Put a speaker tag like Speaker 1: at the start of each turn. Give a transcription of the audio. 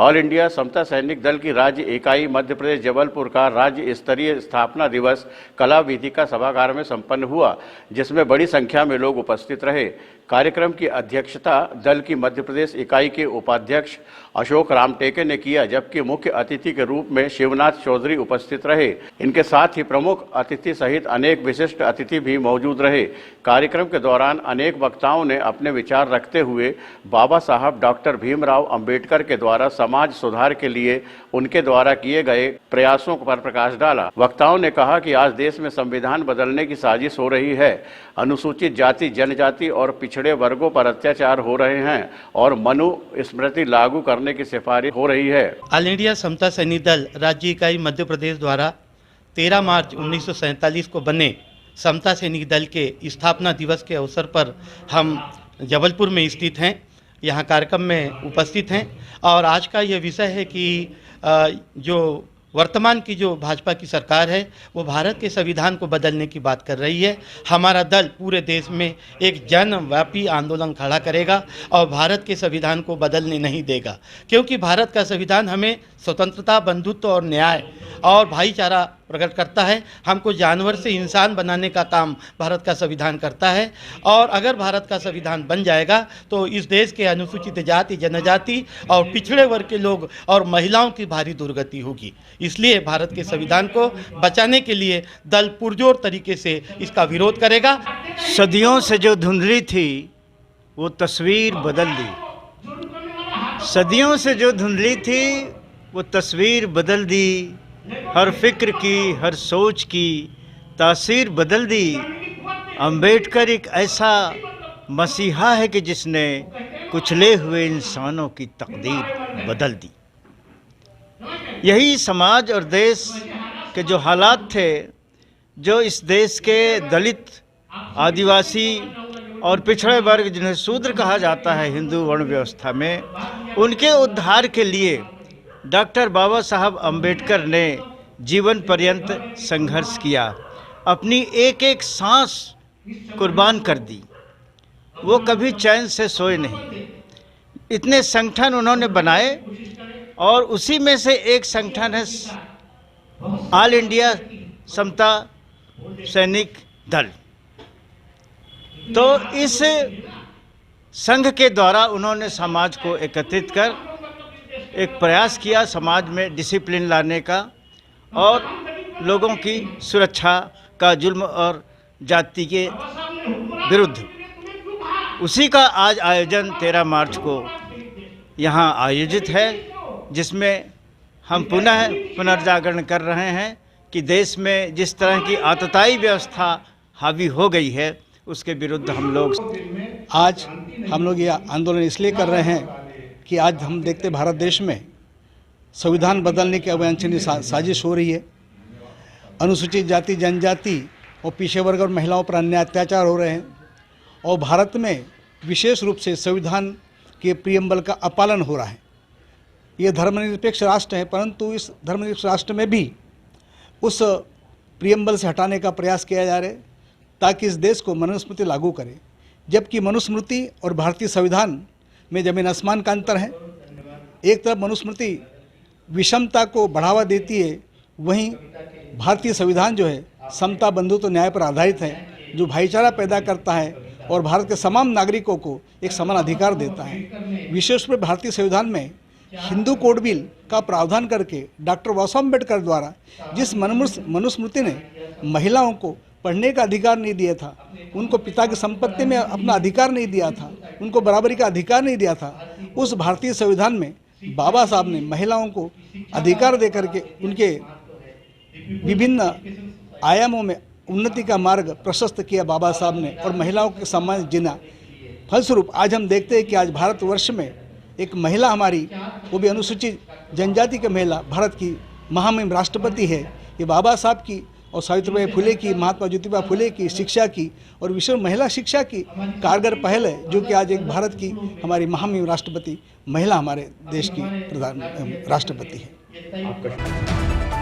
Speaker 1: All India समता सैनिक दल की राज्य इकाई मध्य प्रदेश जबलपुर का राज्य स्तरीय स्थापना दिवस कला वेदिका सभागार में संपन्न हुआ, जिसमें बड़ी संख्या में लोग उपस्थित रहे। कार्यक्रम की अध्यक्षता दल की मध्य प्रदेश इकाई के उपाध्यक्ष अशोक रामटेके ने किया, जबकि मुख्य अतिथि के रूप में शिवनाथ चौधरी उपस्थित रहे। इनके साथ ही प्रमुख अतिथि सहित अनेक विशिष्ट अतिथि भी मौजूद रहे। कार्यक्रम के दौरान अनेक वक्ताओं ने अपने विचार रखते हुए बाबा साहब डॉक्टर भीमराव अंबेडकर के द्वारा समाज सुधार के लिए उनके द्वारा किए गए प्रयासों पर प्रकाश डाला। वक्ताओं ने कहा कि आज देश में संविधान बदलने की साजिश हो रही है, अनुसूचित जाति, जनजाति और पिछड़े वर्गों पर अत्याचार हो रहे हैं और मनुस्मृति लागू करने की सिफारिश हो रही है।
Speaker 2: ऑल इंडिया समता सैनिक दल राज्य इकाई मध्य प्रदेश द्वारा 13 मार्च 1947 को बने समता सैनिक दल के स्थापना दिवस के अवसर पर हम जबलपुर में स्थित हैं, यहाँ कार्यक्रम में उपस्थित हैं। और आज का ये विषय है कि जो वर्तमान की जो भाजपा की सरकार है वो भारत के संविधान को बदलने की बात कर रही है। हमारा दल पूरे देश में एक जनव्यापी आंदोलन खड़ा करेगा और भारत के संविधान को बदलने नहीं देगा, क्योंकि भारत का संविधान हमें स्वतंत्रता, बंधुत्व और न्याय और भाईचारा प्रकट करता है। हमको जानवर से इंसान बनाने का काम भारत का संविधान करता है। और अगर भारत का संविधान बन जाएगा तो इस देश के अनुसूचित जाति, जनजाति और पिछड़े वर्ग के लोग और महिलाओं की भारी दुर्गति होगी। इसलिए भारत के संविधान को बचाने के लिए दल पुरजोर तरीके से इसका विरोध करेगा।
Speaker 3: सदियों से जो धुंधली थी वो तस्वीर बदल दी, सदियों से जो धुंधली थी वो तस्वीर बदल दी, हर फिक्र की, हर सोच की तासीर बदल दी। अंबेडकर एक ऐसा मसीहा है कि जिसने कुचले हुए इंसानों की तकदीर बदल दी। यही समाज और देश के जो हालात थे, जो इस देश के दलित, आदिवासी और पिछड़े वर्ग, जिन्हें शूद्र कहा जाता है हिंदू वर्ण व्यवस्था में, उनके उद्धार के लिए डॉक्टर बाबा साहब अंबेडकर ने जीवन पर्यंत संघर्ष किया, अपनी एक एक सांस कुर्बान कर दी। वो कभी चैन से सोए नहीं। इतने संगठन उन्होंने बनाए और उसी में से एक संगठन है ऑल इंडिया समता सैनिक दल। तो इस संघ के द्वारा उन्होंने समाज को एकत्रित कर एक प्रयास किया समाज में डिसिप्लिन लाने का और लोगों की सुरक्षा का, जुल्म और जाति के विरुद्ध। उसी का आज आयोजन 13 मार्च को यहाँ आयोजित है, जिसमें हम पुनः पुनर्जागरण कर रहे हैं कि देश में जिस तरह की आतताई व्यवस्था हावी हो गई है उसके विरुद्ध हम लोग ये आंदोलन इसलिए कर रहे हैं कि आज हम देखते भारत देश में संविधान बदलने की अवांछनीय साजिश हो रही है। अनुसूचित जाति, जनजाति और पिछड़े वर्ग और महिलाओं पर अन्याय अत्याचार हो रहे हैं और भारत में विशेष रूप से संविधान के प्रियम्बल का अपालन हो रहा है। ये धर्मनिरपेक्ष राष्ट्र है, परंतु इस धर्मनिरपेक्ष राष्ट्र में भी उस प्रियम्बल से हटाने का प्रयास किया जा रहा है ताकि इस देश को मनुस्मृति लागू करे, जबकि मनुस्मृति और भारतीय संविधान में जमीन आसमान का अंतर है। एक तरफ मनुस्मृति विषमता को बढ़ावा देती है, वहीं भारतीय संविधान जो है समता, बंधुत्व, न्याय पर आधारित है, जो भाईचारा पैदा करता है और भारत के तमाम नागरिकों को एक समान अधिकार देता है। विशेष रूप से भारतीय संविधान में हिंदू कोड बिल का प्रावधान करके डॉक्टर बाबा साहब अम्बेडकर द्वारा जिस मनुस्मृति ने महिलाओं को पढ़ने का अधिकार नहीं दिया था, उनको पिता की संपत्ति में अपना अधिकार नहीं दिया था, उनको बराबरी का अधिकार नहीं दिया था, उस भारतीय संविधान में बाबा साहब ने महिलाओं को अधिकार दे करके उनके विभिन्न आयामों में उन्नति का मार्ग प्रशस्त किया बाबा साहब ने और महिलाओं के सम्मान जीना। फलस्वरूप आज हम देखते हैं कि आज भारतवर्ष में एक महिला हमारी, वो भी अनुसूचित जनजाति की महिला, भारत की महामहिम राष्ट्रपति है। ये बाबा साहब की और सावित्रीबाई फुले की, महात्मा ज्योतिबा फुले की शिक्षा की और विश्व महिला शिक्षा की कारगर पहल है, जो कि आज एक भारत की हमारी महामहिम राष्ट्रपति महिला हमारे देश की प्रधान राष्ट्रपति है।